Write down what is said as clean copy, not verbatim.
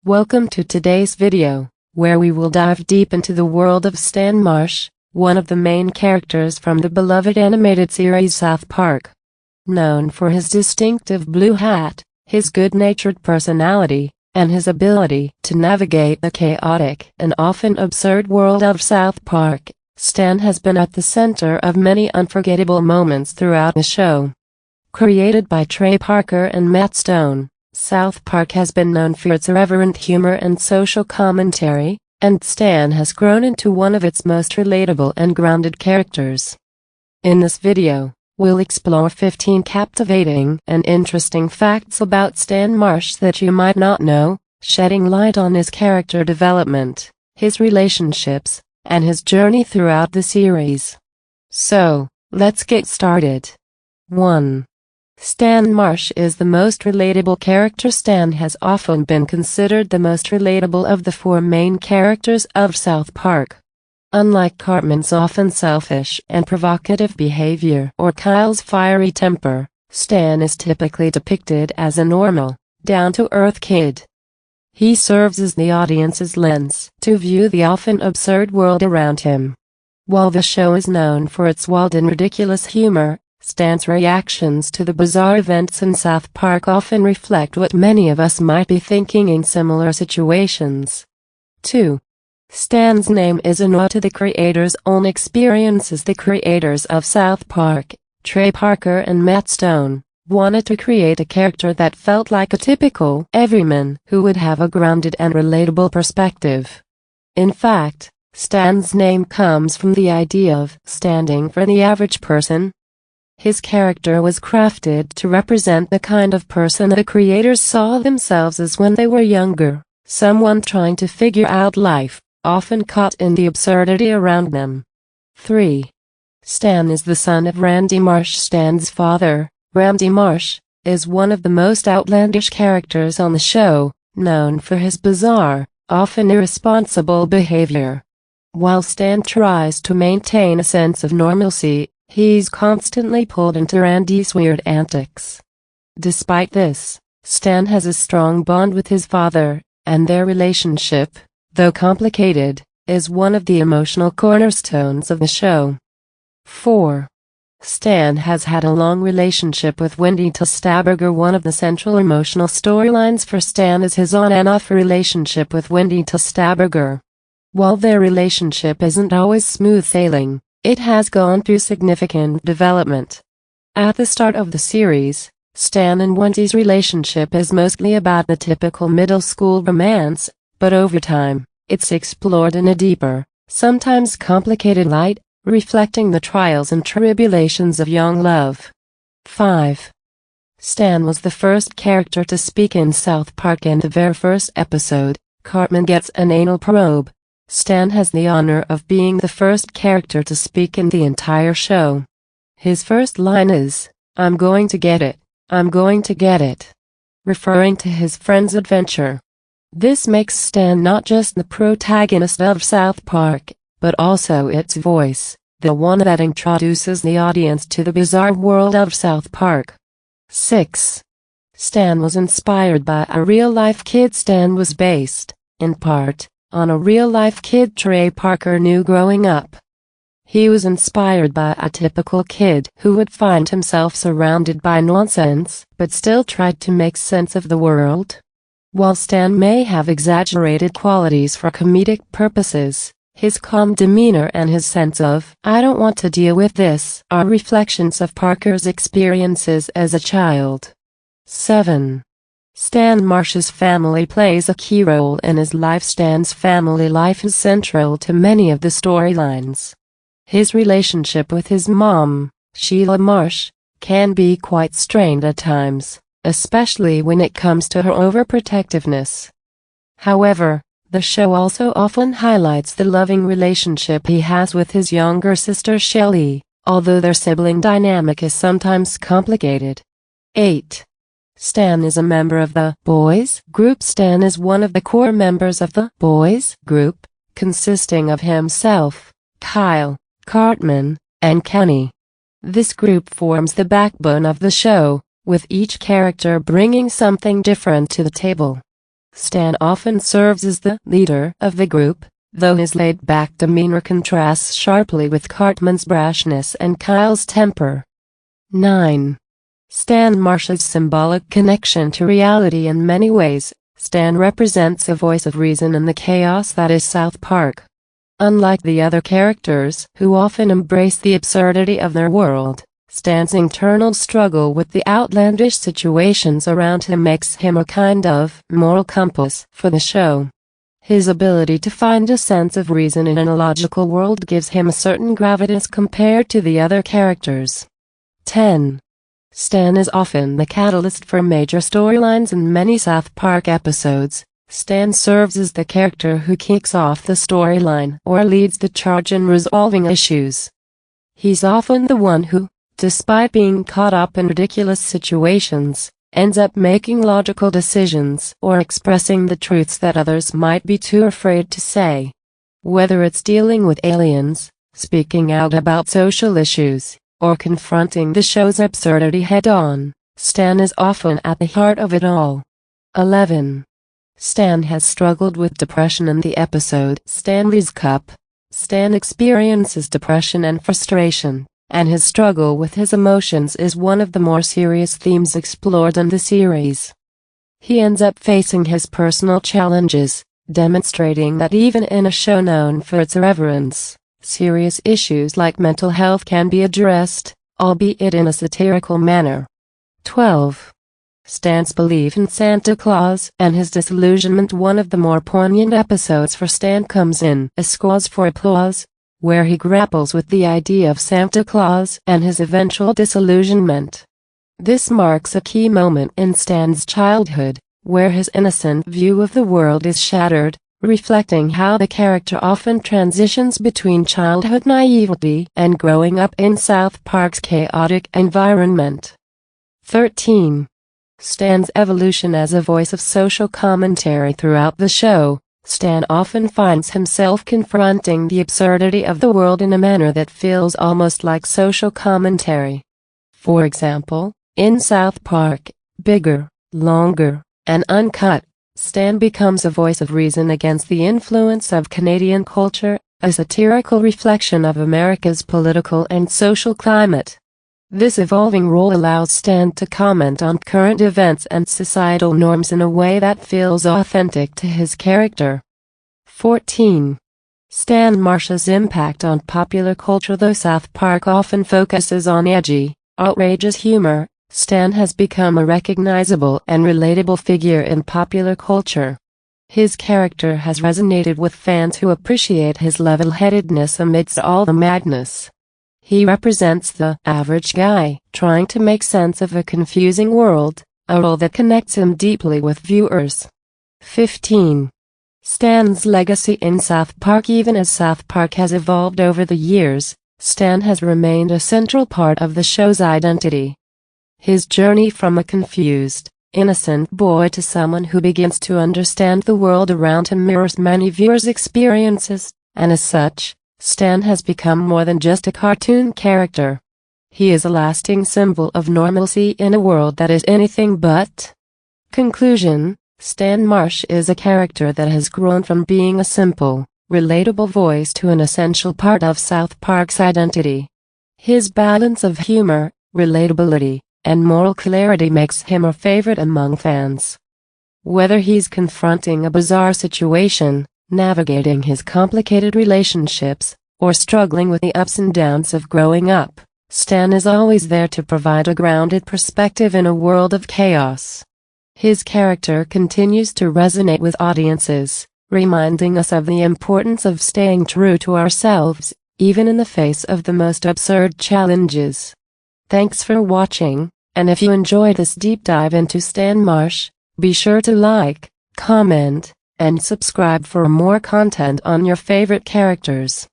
Welcome to today's video, where we will dive deep into the world of Stan Marsh, one of the main characters from the beloved animated series South Park. Known for his distinctive blue hat, his good-natured personality, and his ability to navigate the chaotic and often absurd world of South Park, Stan has been at the center of many unforgettable moments throughout the show. Created by Trey Parker and Matt Stone, South Park has been known for its irreverent humor and social commentary, and Stan has grown into one of its most relatable and grounded characters. In this video, we'll explore 15 captivating and interesting facts about Stan Marsh that you might not know, shedding light on his character development, his relationships, and his journey throughout the series. So, let's get started. 1. Stan Marsh is the most relatable character. Stan has often been considered the most relatable of the four main characters of South Park. Unlike Cartman's often selfish and provocative behavior or Kyle's fiery temper, Stan is typically depicted as a normal, down-to-earth kid. He serves as the audience's lens to view the often absurd world around him. While the show is known for its wild and ridiculous humor, Stan's reactions to the bizarre events in South Park often reflect what many of us might be thinking in similar situations. 2. Stan's name is an ode to the creator's own experiences. The creators of South Park, Trey Parker and Matt Stone, wanted to create a character that felt like a typical everyman who would have a grounded and relatable perspective. In fact, Stan's name comes from the idea of standing for the average person. His character was crafted to represent the kind of person the creators saw themselves as when they were younger, someone trying to figure out life, often caught in the absurdity around them. 3. Stan is the son of Randy Marsh. Stan's father, Randy Marsh, is one of the most outlandish characters on the show, known for his bizarre, often irresponsible behavior. While Stan tries to maintain a sense of normalcy, he's constantly pulled into Randy's weird antics. Despite this, Stan has a strong bond with his father, and their relationship, though complicated, is one of the emotional cornerstones of the show. 4. Stan has had a long relationship with Wendy Staberger. One of the central emotional storylines for Stan is his on and off relationship with Wendy Staberger. While their relationship isn't always smooth sailing, it has gone through significant development. At the start of the series, Stan and Wendy's relationship is mostly about the typical middle school romance, but over time, it's explored in a deeper, sometimes complicated light, reflecting the trials and tribulations of young love. 5. Stan was the first character to speak in South Park. In the very first episode, Cartman gets an anal probe. Stan has the honor of being the first character to speak in the entire show. His first line is, "I'm going to get it, I'm going to get it," referring to his friend's adventure. This makes Stan not just the protagonist of South Park, but also its voice, the one that introduces the audience to the bizarre world of South Park. 6. Stan was inspired by a real-life kid. Stan was based, in part, on a real-life kid Trey Parker knew growing up. He was inspired by a typical kid who would find himself surrounded by nonsense, but still tried to make sense of the world. While Stan may have exaggerated qualities for comedic purposes, his calm demeanor and his sense of, "I don't want to deal with this," are reflections of Parker's experiences as a child. 7. Stan Marsh's family plays a key role in his life. Stan's family life is central to many of the storylines. His relationship with his mom, Sheila Marsh, can be quite strained at times, especially when it comes to her overprotectiveness. However, the show also often highlights the loving relationship he has with his younger sister Shelley, although their sibling dynamic is sometimes complicated. 8. Stan is a member of the Boys Group. Stan is one of the core members of the Boys Group, consisting of himself, Kyle, Cartman, and Kenny. This group forms the backbone of the show, with each character bringing something different to the table. Stan often serves as the leader of the group, though his laid-back demeanor contrasts sharply with Cartman's brashness and Kyle's temper. 9. Stan Marsh's symbolic connection to reality. In many ways, Stan represents a voice of reason in the chaos that is South Park. Unlike the other characters, who often embrace the absurdity of their world, Stan's internal struggle with the outlandish situations around him makes him a kind of moral compass for the show. His ability to find a sense of reason in an illogical world gives him a certain gravitas compared to the other characters. 10. Stan is often the catalyst for major storylines in many South Park episodes. Stan serves as the character who kicks off the storyline or leads the charge in resolving issues. He's often the one who, despite being caught up in ridiculous situations, ends up making logical decisions or expressing the truths that others might be too afraid to say. Whether it's dealing with aliens, speaking out about social issues, or confronting the show's absurdity head-on, Stan is often at the heart of it all. 11. Stan has struggled with depression in the episode Stanley's Cup. Stan experiences depression and frustration, and his struggle with his emotions is one of the more serious themes explored in the series. He ends up facing his personal challenges, demonstrating that even in a show known for its irreverence, serious issues like mental health can be addressed, albeit in a satirical manner. 12. Stan's belief in Santa Claus and his disillusionment. One of the more poignant episodes for Stan comes in A Cause for Applause, where he grapples with the idea of Santa Claus and his eventual disillusionment. This marks a key moment in Stan's childhood, where his innocent view of the world is shattered, reflecting how the character often transitions between childhood naivety and growing up in South Park's chaotic environment. 13. Stan's evolution as a voice of social commentary. Throughout the show, Stan often finds himself confronting the absurdity of the world in a manner that feels almost like social commentary. For example, in South Park, Bigger, Longer, and Uncut, Stan becomes a voice of reason against the influence of Canadian culture, a satirical reflection of America's political and social climate. This evolving role allows Stan to comment on current events and societal norms in a way that feels authentic to his character. 14. Stan Marsh's impact on popular culture. Though South Park often focuses on edgy, outrageous humor, Stan has become a recognizable and relatable figure in popular culture. His character has resonated with fans who appreciate his level-headedness amidst all the madness. He represents the average guy trying to make sense of a confusing world, a role that connects him deeply with viewers. 15. Stan's legacy in South Park. Even as South Park has evolved over the years, Stan has remained a central part of the show's identity. His journey from a confused, innocent boy to someone who begins to understand the world around him mirrors many viewers' experiences, and as such, Stan has become more than just a cartoon character. He is a lasting symbol of normalcy in a world that is anything but. Conclusion: Stan Marsh is a character that has grown from being a simple, relatable voice to an essential part of South Park's identity. His balance of humor, relatability, and moral clarity makes him a favorite among fans. Whether he's confronting a bizarre situation, navigating his complicated relationships, or struggling with the ups and downs of growing up, Stan is always there to provide a grounded perspective in a world of chaos. His character continues to resonate with audiences, reminding us of the importance of staying true to ourselves, even in the face of the most absurd challenges. Thanks for watching, and if you enjoyed this deep dive into Stan Marsh, be sure to like, comment, and subscribe for more content on your favorite characters.